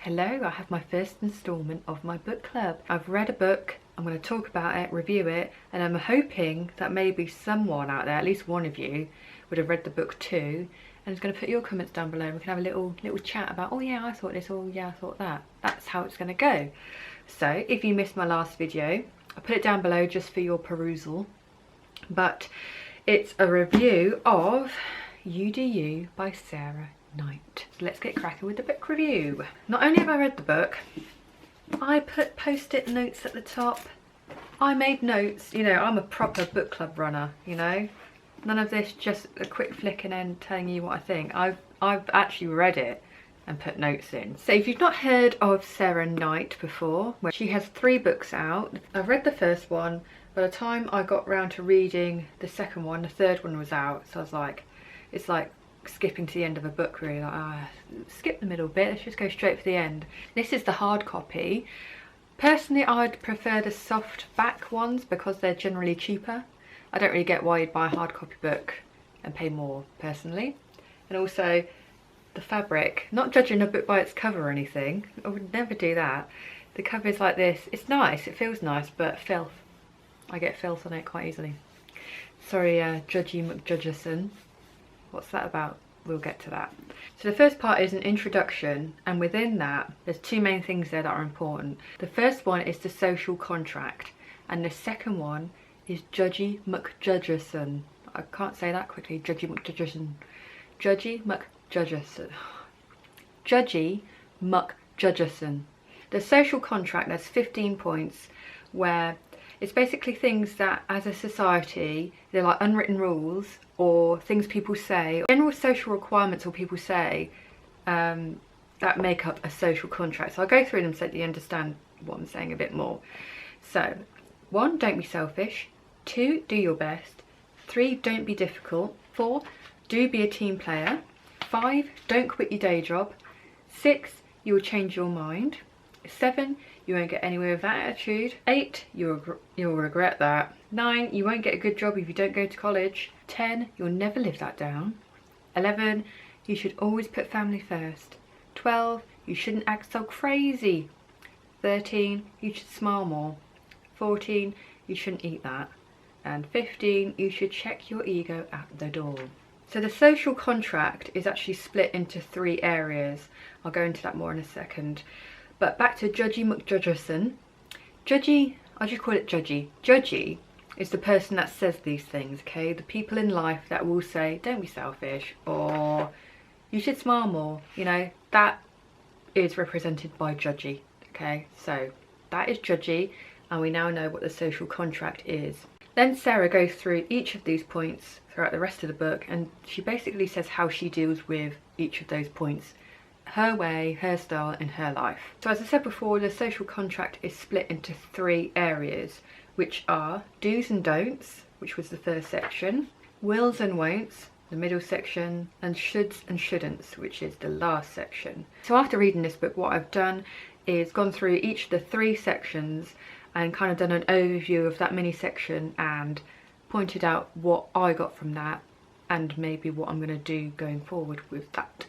Hello, I have my first instalment of my book club. I've read a book, I'm going to talk about it, review it, and I'm hoping that maybe someone out there, at least one of you, would have read the book too, and is going to put your comments down below and we can have a little chat about, oh yeah, I thought this, oh yeah, I thought that. That's how it's going to go. So if you missed my last video, I put it down below just for your perusal, but it's a review of You Do You by Sarah Knight. So let's get cracking with the book review. Not only have I read the book, I put post-it notes at the top. I made notes, you know, I'm a proper book club runner, you know. None of this just a quick flick and then telling you what I think. I've actually read it and put notes in. So if you've not heard of Sarah Knight before, well, she has 3 books out. I've read the first one. By the time I got round to reading the second one, the third one was out. So I was like, it's like skipping to the end of a book really, like skip the middle bit, let's just go straight for the end. This is the hard copy. Personally, I'd prefer the soft back ones because they're generally cheaper. I don't really get why you'd buy a hard copy book and pay more personally. And also the fabric, not judging a book by its cover or anything, I would never do that. The cover is like this. It's nice, it feels nice, but filth. I get filth on it quite easily. Sorry, Judgy McJudgerson. What's that about? We'll get to that. So the first part is an introduction, and within that there's 2 main things there that are important. The first one is the social contract, and the second one is Judgy McJudgerson. I can't say that quickly. Judgy McJudgerson. Judgy McJudgerson. Judgy McJudgerson. The social contract, there's 15 points where it's basically things that as a society, they're like unwritten rules or things people say, general social requirements or people say that make up a social contract. So I'll go through them so that you understand what I'm saying a bit more. So 1, don't be selfish. 2, do your best. 3, don't be difficult. 4, do be a team player. 5, don't quit your day job. 6, you will change your mind. 7, you won't get anywhere with that attitude. 8, you'll regret that. 9, you won't get a good job if you don't go to college. 10, you'll never live that down. 11, you should always put family first. 12, you shouldn't act so crazy. 13, you should smile more. 14, you shouldn't eat that. And 15, you should check your ego at the door. So the social contract is actually split into 3 areas. I'll go into that more in a second. But back to Judgy McJudgerson. Judgy, I just call it Judgy. Judgy is the person that says these things, okay? The people in life that will say, don't be selfish, or you should smile more, you know, that is represented by Judgy, okay? So that is Judgy, and we now know what the social contract is. Then Sarah goes through each of these points throughout the rest of the book, and she basically says how she deals with each of those points. Her way, her style, in her life. So as I said before, the social contract is split into 3 areas, which are do's and don'ts, which was the first section, wills and won'ts, the middle section, and shoulds and shouldn'ts, which is the last section. So after reading this book, what I've done is gone through each of the 3 sections and kind of done an overview of that mini section and pointed out what I got from that and maybe what I'm going to do going forward with that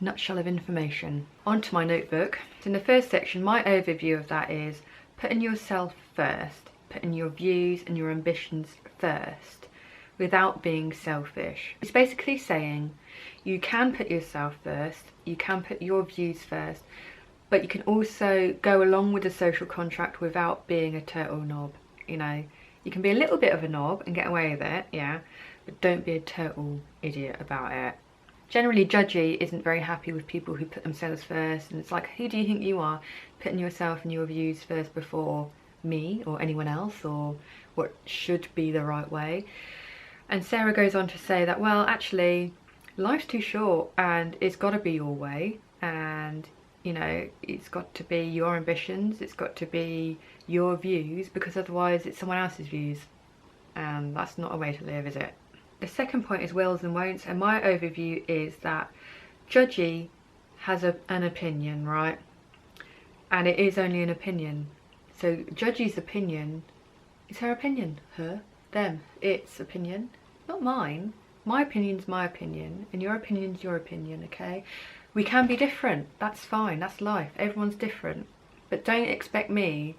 nutshell of information. Onto my notebook. So in the first section, my overview of that is putting yourself first, putting your views and your ambitions first without being selfish. It's basically saying you can put yourself first, you can put your views first, but you can also go along with the social contract without being a total knob. You know, you can be a little bit of a knob and get away with it, yeah, but don't be a total idiot about it. Generally, Judgy isn't very happy with people who put themselves first, and it's like, who do you think you are, putting yourself and your views first before me or anyone else, or what should be the right way? And Sarah goes on to say that, well, actually, life's too short and it's got to be your way, and you know, it's got to be your ambitions, it's got to be your views, because otherwise it's someone else's views, and that's not a way to live, is it? The second point is wills and won'ts, and my overview is that Judgy has an opinion, right? And it is only an opinion. So Judgy's opinion is her opinion. Her, them, its opinion, not mine. My opinion's my opinion, and your opinion's your opinion, okay? We can be different, that's fine, that's life, everyone's different. But don't expect me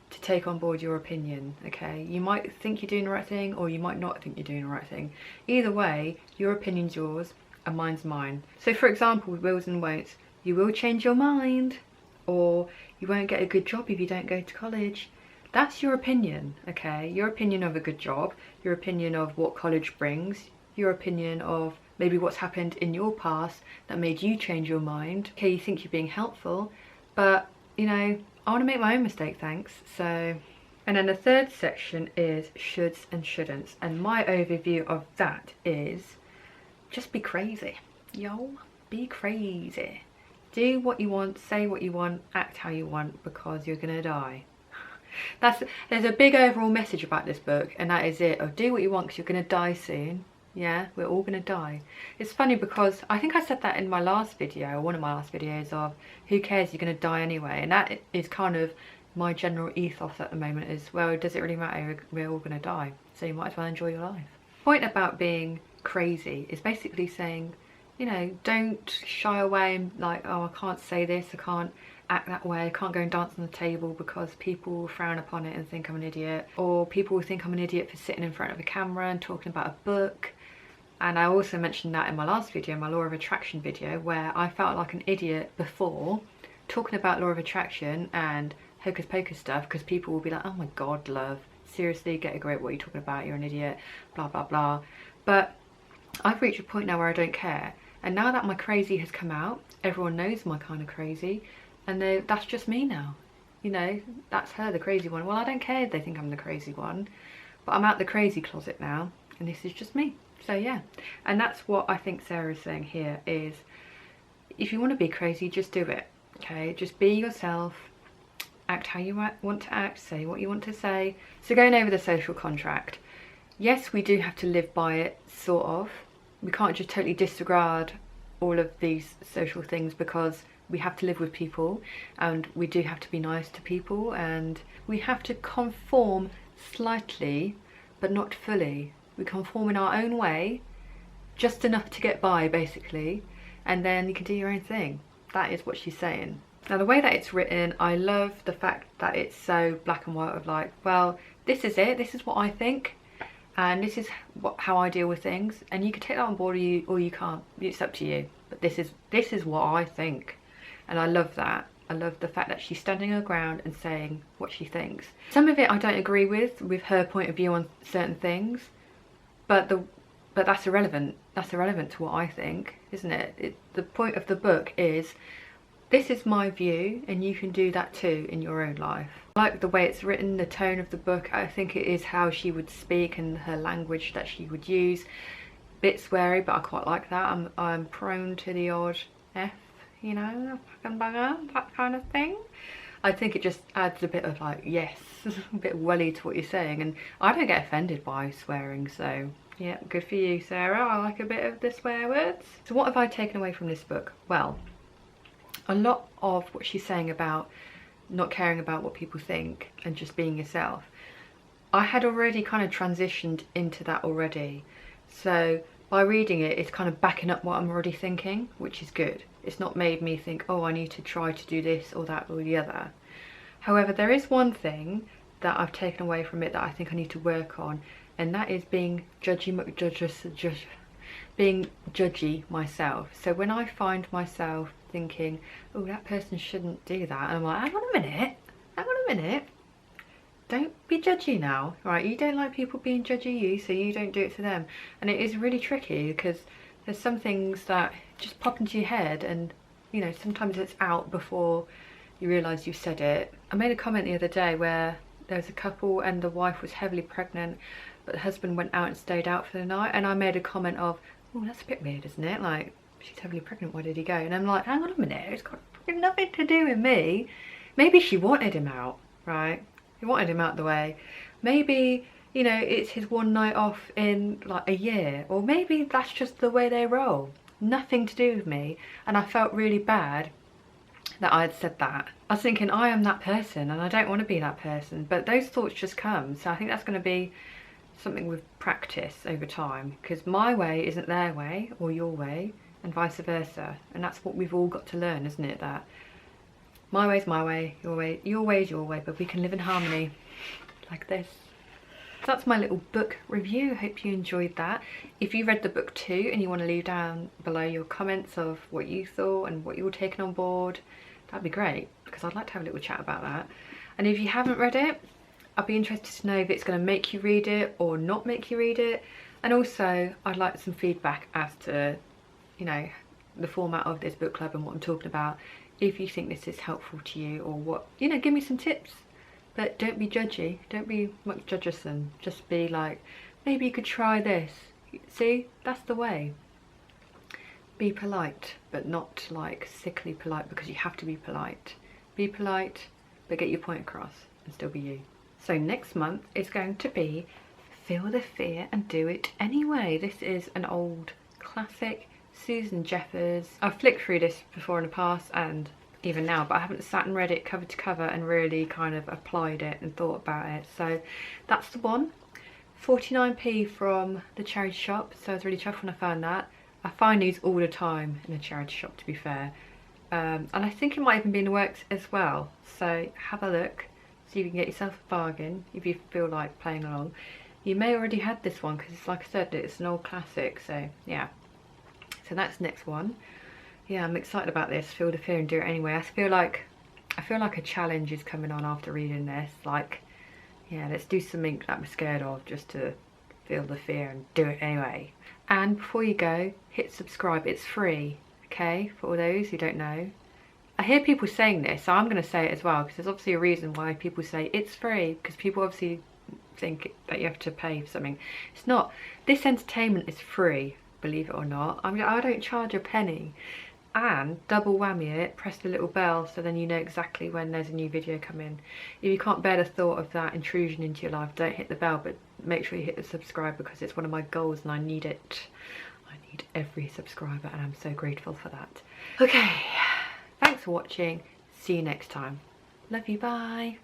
to take on board your opinion, okay? You might think you're doing the right thing, or you might not think you're doing the right thing. Either way, your opinion's yours, and mine's mine. So for example, with wills and won'ts, you will change your mind, or you won't get a good job if you don't go to college. That's your opinion, okay? Your opinion of a good job, your opinion of what college brings, your opinion of maybe what's happened in your past that made you change your mind. Okay, you think you're being helpful, but you know, I want to make my own mistake, thanks. So, and then the third section is shoulds and shouldn'ts, and my overview of that is just be crazy. Yo, be crazy. Do what you want, say what you want, act how you want, because you're gonna die. There's a big overall message about this book, and that is it. Of do what you want because you're gonna die soon. Yeah, we're all gonna die. It's funny because I think I said that in my last video, or one of my last videos, of who cares, you're gonna die anyway. And that is kind of my general ethos at the moment is, well, does it really matter? We're all gonna die, so you might as well enjoy your life. The point about being crazy is basically saying, you know, don't shy away and like, oh, I can't say this, I can't act that way, I can't go and dance on the table because people will frown upon it and think I'm an idiot, or people will think I'm an idiot for sitting in front of a camera and talking about a book. And I also mentioned that in my last video, my law of attraction video, where I felt like an idiot before talking about law of attraction and hocus pocus stuff, because people will be like, oh my god, love, seriously, get a grip, what are you talking about, you're an idiot, blah blah blah. But I've reached a point now where I don't care, and now that my crazy has come out, everyone knows my kind of crazy, and that's just me now. You know, that's her, the crazy one. Well, I don't care if they think I'm the crazy one, but I'm out the crazy closet now, and this is just me. So yeah, and that's what I think Sarah's saying here is, if you want to be crazy, just do it, okay? Just be yourself, act how you want to act, say what you want to say. So going over the social contract, yes, we do have to live by it, sort of. We can't just totally disregard all of these social things, because we have to live with people, and we do have to be nice to people, and we have to conform slightly, but not fully. We conform in our own way, just enough to get by, basically, and then you can do your own thing. That is what she's saying. Now, the way that it's written, I love the fact that it's so black and white, of like, well, this is it, this is what I think, and this is how I deal with things, and you can take that on board or you can't. It's up to you. But this is what I think, and I love that. I love the fact that she's standing her ground and saying what she thinks. Some of it I don't agree with her point of view on certain things, but that's irrelevant. That's irrelevant to what I think, isn't it? The point of the book is, this is my view, and you can do that too in your own life. I like the way it's written, the tone of the book. I think it is how she would speak and her language that she would use. Bit sweary, but I quite like that. I'm prone to the odd F, you know, fucking bugger, that kind of thing. I think it just adds a bit of like, yes, a bit welly to what you're saying, and I don't get offended by swearing, so yeah, good for you, Sarah. I like a bit of the swear words. So what have I taken away from this book? Well, a lot of what she's saying about not caring about what people think and just being yourself, I had already kind of transitioned into that already. So by reading it, it's kind of backing up what I'm already thinking, which is good. It's not made me think, oh, I need to try to do this or that or the other. However, there is one thing that I've taken away from it that I think I need to work on, and that is being being judgy myself. So when I find myself thinking, oh, that person shouldn't do that, and I'm like, hang on a minute, don't be judgy now, right? You don't like people being judgy you, so you don't do it to them. And it is really tricky, because there's some things that just pop into your head, and you know, sometimes it's out before you realise you've said it. I made a comment the other day where there was a couple and the wife was heavily pregnant, but the husband went out and stayed out for the night, and I made a comment of, oh, that's a bit weird, isn't it? Like, she's heavily pregnant, why did he go? And I'm like, hang on a minute, it's got nothing to do with me. Maybe she wanted him out, right? He wanted him out the way. Maybe, you know, it's his one night off in like a year, or maybe that's just the way they roll. Nothing to do with me. And I felt really bad that I had said that. I was thinking, I am that person and I don't want to be that person, but those thoughts just come. So I think that's going to be something with practice over time, because my way isn't their way or your way, and vice versa. And that's what we've all got to learn, isn't it? That my way is my way, your way is your way, but we can live in harmony like this. So that's my little book review. I hope you enjoyed that. If you read the book too and you want to leave down below your comments of what you thought and what you're taking on board, that'd be great, because I'd like to have a little chat about that. And if you haven't read it, I'd be interested to know if it's going to make you read it or not make you read it. And also I'd like some feedback as to, you know, the format of this book club and what I'm talking about. If you think this is helpful to you, or what, you know, give me some tips. But don't be judgy, don't be much judgerson, just be like, maybe you could try this. See, that's the way. Be polite, but not like sickly polite because you have to be polite. Be polite, but get your point across and still be you. So next month is going to be Feel the Fear and Do It Anyway. This is an old classic, Susan Jeffers. I've flicked through this before in the past and even now, but I haven't sat and read it cover to cover and really kind of applied it and thought about it. So that's the one. 49p from the charity shop, so I was really chuffed when I found that. I find these all the time in the charity shop, to be fair. And I think it might even be in the works as well. So have a look, see if you can get yourself a bargain if you feel like playing along. You may already had this one because, like I said, it's an old classic. So yeah, so that's the next one. Yeah, I'm excited about this. Feel the Fear and Do It Anyway. I feel like a challenge is coming on after reading this. Like, yeah, let's do something that we're scared of just to feel the fear and do it anyway. And before you go, hit subscribe. It's free, okay, for all those who don't know. I hear people saying this, so I'm going to say it as well, because there's obviously a reason why people say it's free, because people obviously think that you have to pay for something. It's not. This entertainment is free, believe it or not. I mean, I don't charge a penny. And double whammy it, press the little bell so then you know exactly when there's a new video coming. If you can't bear the thought of that intrusion into your life, don't hit the bell, but make sure you hit the subscribe, because it's one of my goals and I need it. I need every subscriber and I'm so grateful for that. Okay, thanks for watching. See you next time. Love you, bye.